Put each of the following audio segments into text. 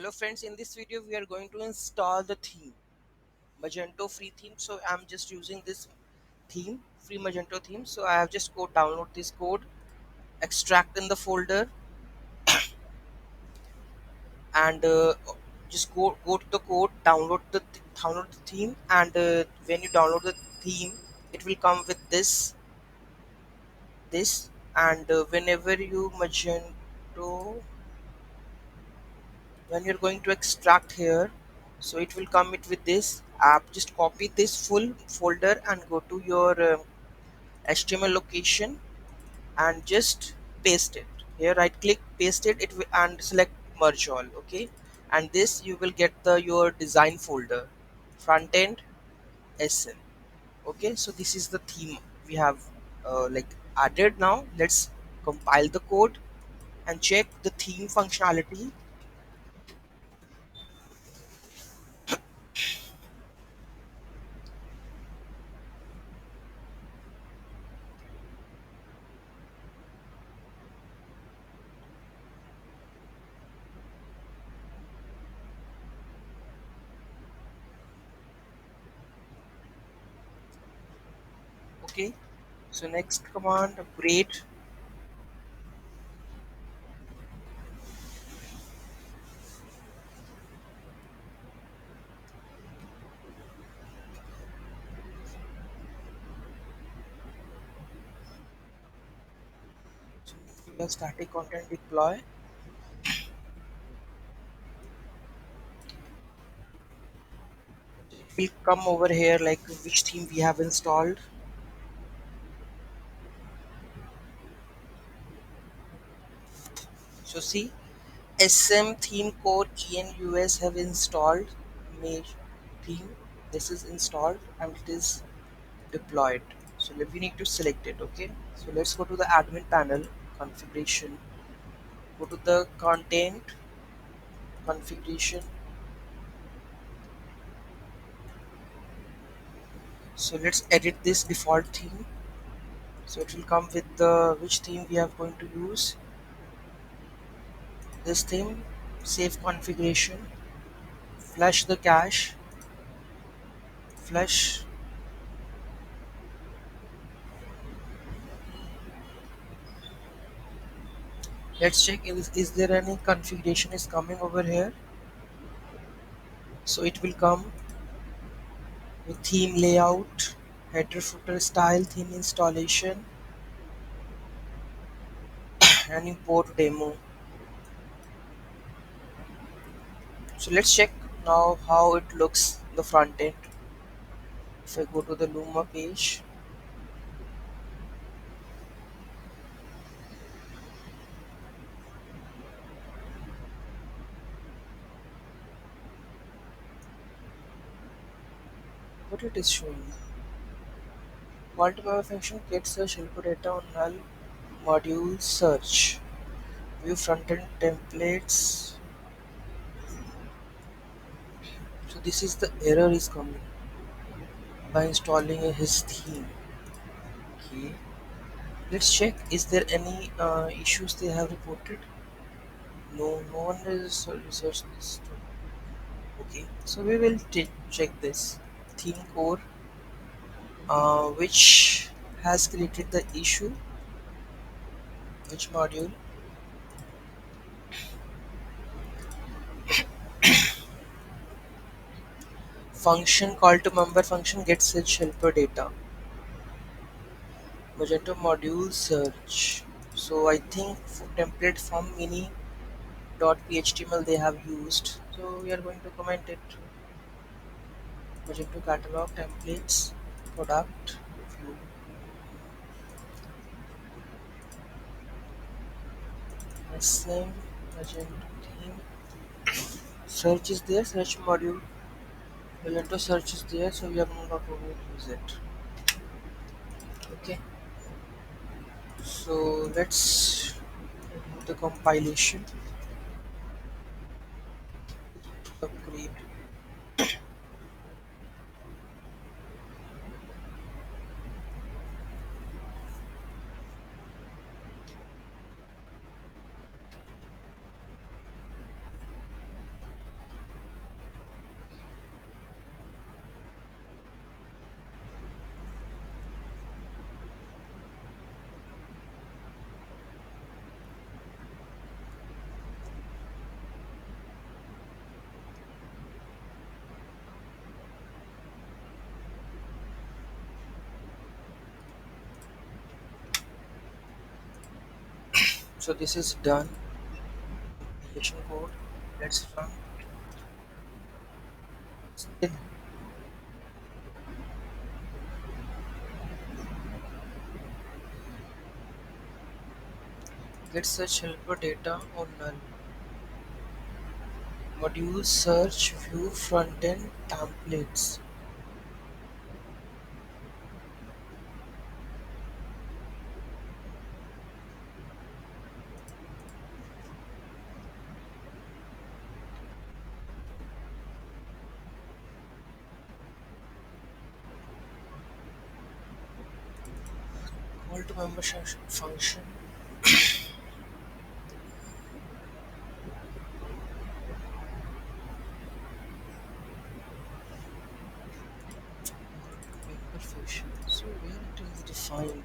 Hello friends, in this video we are going to install the theme Magento free theme. So I'm just using this theme, free Magento theme. So I have just go download this code, extract in the folder, and just go to the code, download the theme, and when you download the theme, it will come with this, and whenever you Magento, when you're going to extract here, so it will come it with this app. Just copy this full folder and go to your HTML location and just paste it here. Right click, paste it, and select merge all. Okay, and this you will get the your design folder, front end sn. Okay, so this is the theme we have added. Now let's compile the code and check the theme functionality. Okay, so next command, upgrade. Your static content deploy. We'll come over here like which theme we have installed. So see, SM theme core ENUS have installed. Image theme, this is installed and it is deployed. So we need to select it. Okay, so let's go to the admin panel, configuration, go to the content, configuration. So let's edit this default theme. So it will come with the which theme we are going to use. This theme, save configuration, flush the cache, flush. Let's check is there any configuration is coming over here. So it will come with theme layout, header footer style, theme installation, and import demo. So let's check now how it looks in the front end. If I go to the Luma page, what it is showing. Multi-member function get search helper data on null module search. View front-end templates. So this is the error is coming by installing his theme. Okay, let's check. Is there any issues they have reported? No, no one has researched this. Okay, so we will check this theme core, which has created the issue. Which module? Function call to member function gets search helper data. Magento module search. So I think for template from mini.html they have used. So we are going to comment it. Magento catalog templates product view. Same Magento theme. Search is there. Search module. Magento search is there. So we are not going to use it. Okay. So let's do the compilation. Upgrade. So this is done. Application code. Let's run. Still get search helper data on null. Module search view frontend templates. Call to membership function. Member function. So where it is defined.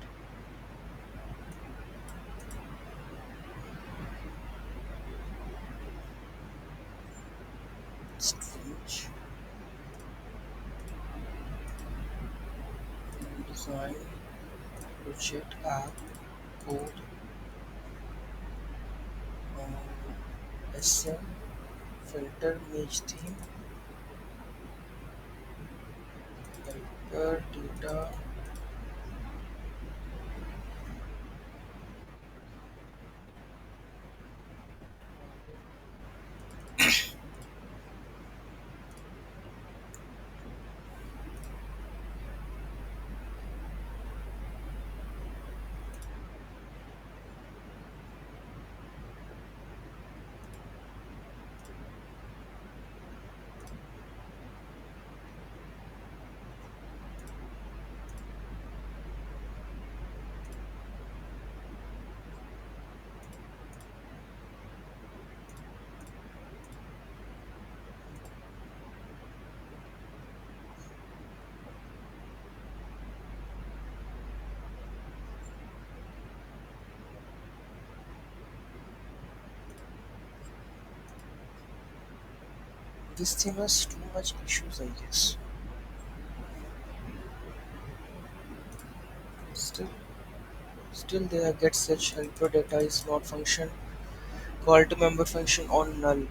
Strange. Design project app code SM filter image theme helper data. This theme has too much issues, I guess. Still, still there get such helper data is not function. Call to member function on null.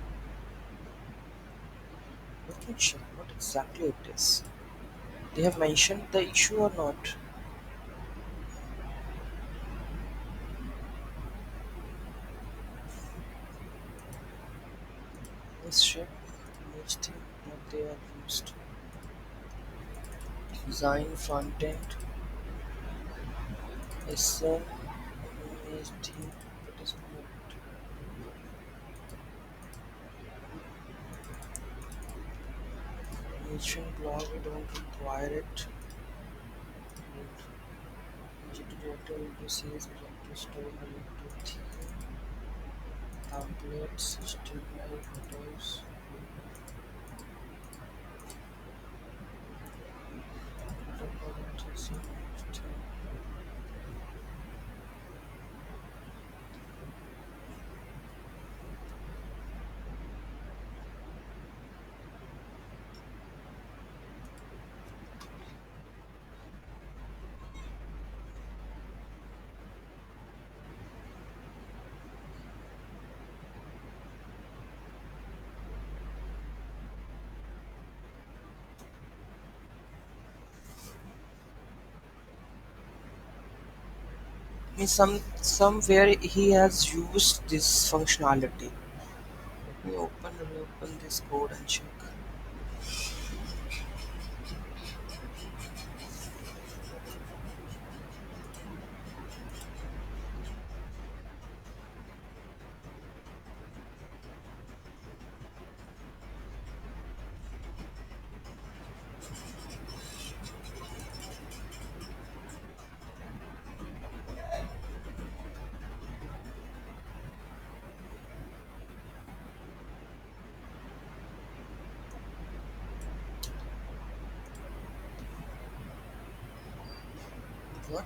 Let me check what exactly it is. They have mentioned the issue or not. Let's check image theme what they have used. Design frontend SM image theme. It is correct. Mention blog we don't require it. Magento data will be sales Magento store Magento theme templates HTML headers. Means somewhere he has used this functionality. Let me reopen this code and check. What?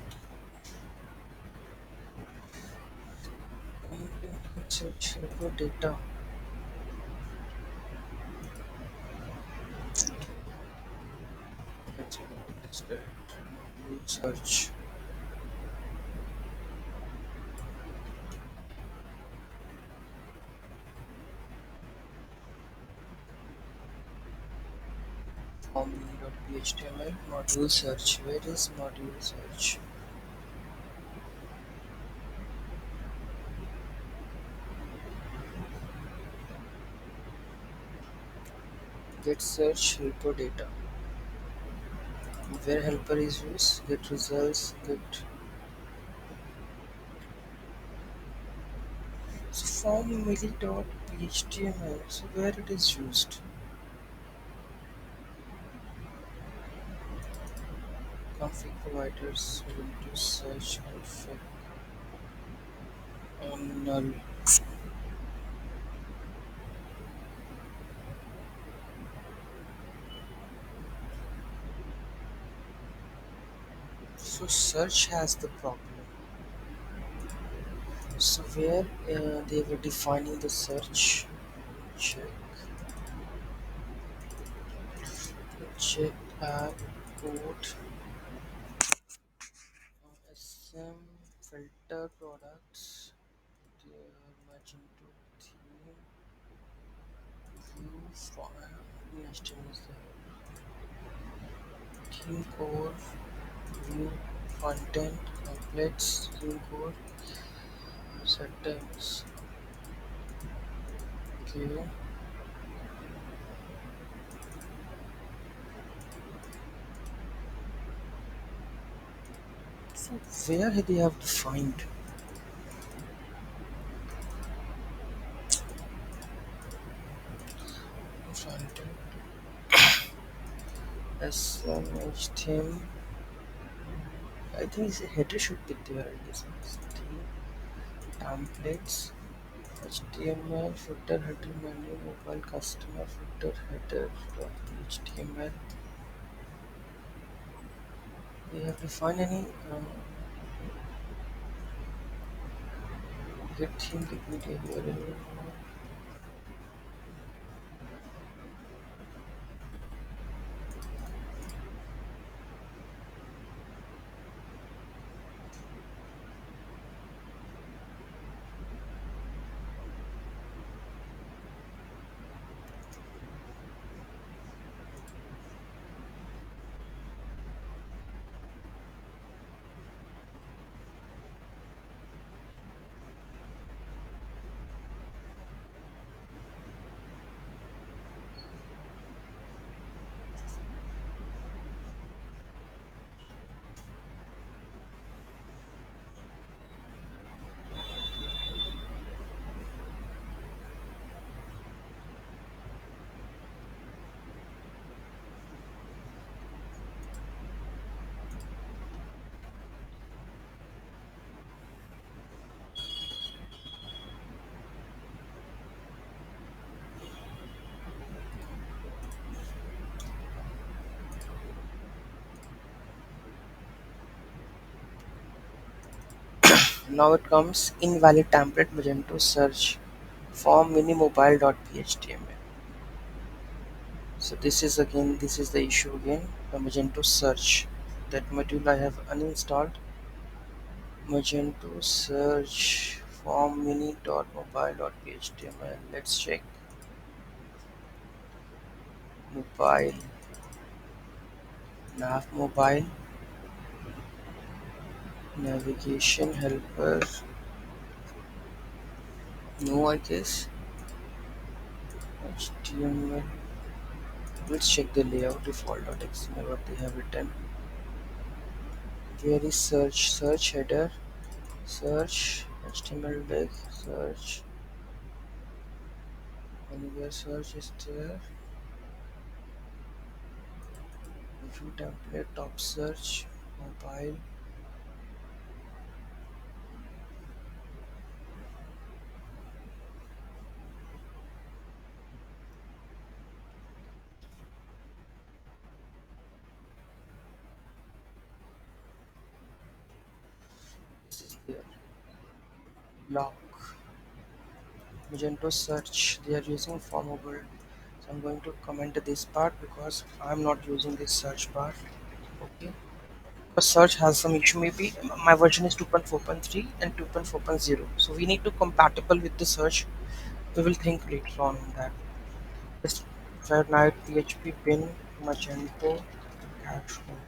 Search for data. Let's get search. me.html module search. Where is module search? Get search helper data. Where helper is used, get results, get so form melee.html. So where it is used? Config providers will do search config on null. So search has the problem. So where they were defining the search, check, check app code, SM filter products, Magento theme, view file, next one is the theme core, view content, templates, theme core, settings. Okay, so where they have defined content, SMH theme. I think the header should be there in this theme, templates, HTML, footer, header, menu, mobile, customer, footer, header, HTML. We have to find any get theme technique here. Now it comes invalid template Magento search form minimobile.html. So this is the issue again. The Magento search, that module I have uninstalled. Magento search form mini.mobile.html. Let's check mobile, nav mobile, navigation helper. No, I guess HTML. Let's check the layout default.xml what they have written. Where is search? Search header, search HTML tag, search anywhere search is there. View template, top search, mobile. This is there. Lock. Magento search. They are using for mobile. So I'm going to comment this part because I'm not using this search part. Okay. Because search has some issue. Maybe my version is 2.4.3 and 2.4.0. So we need to compatible with the search. We will think later on that. Just Fahrenheit PHP bin Magento dashboard.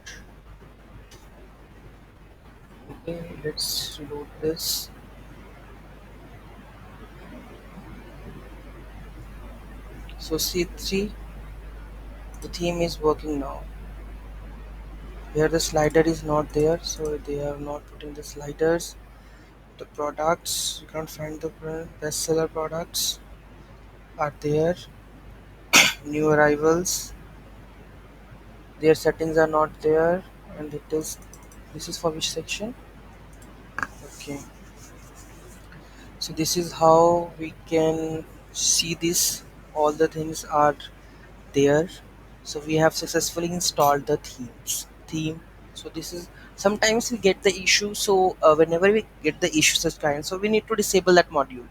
Okay, let's load this. So C3, the theme is working now. Here the slider is not there, so they are not putting the sliders. The products, you can't find the bestseller products are there. New arrivals, their settings are not there, and it is, this is for which section? Okay, so this is how we can see this. All the things are there. So we have successfully installed the theme. So this is, sometimes we get the issue, so whenever we get the issue such kind, so we need to disable that module,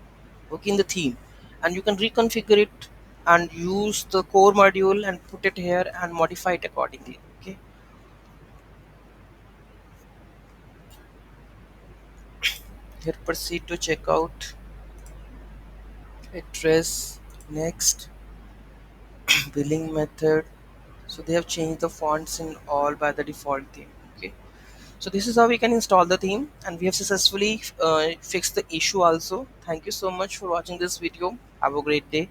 okay, in the theme, and you can reconfigure it and use the core module and put it here and modify it accordingly. Okay, here proceed to checkout, address, next, billing method. So they have changed the fonts in all by the default theme. Okay, so this is how we can install the theme, and we have successfully fixed the issue also. Thank you so much for watching this video. Have a great day.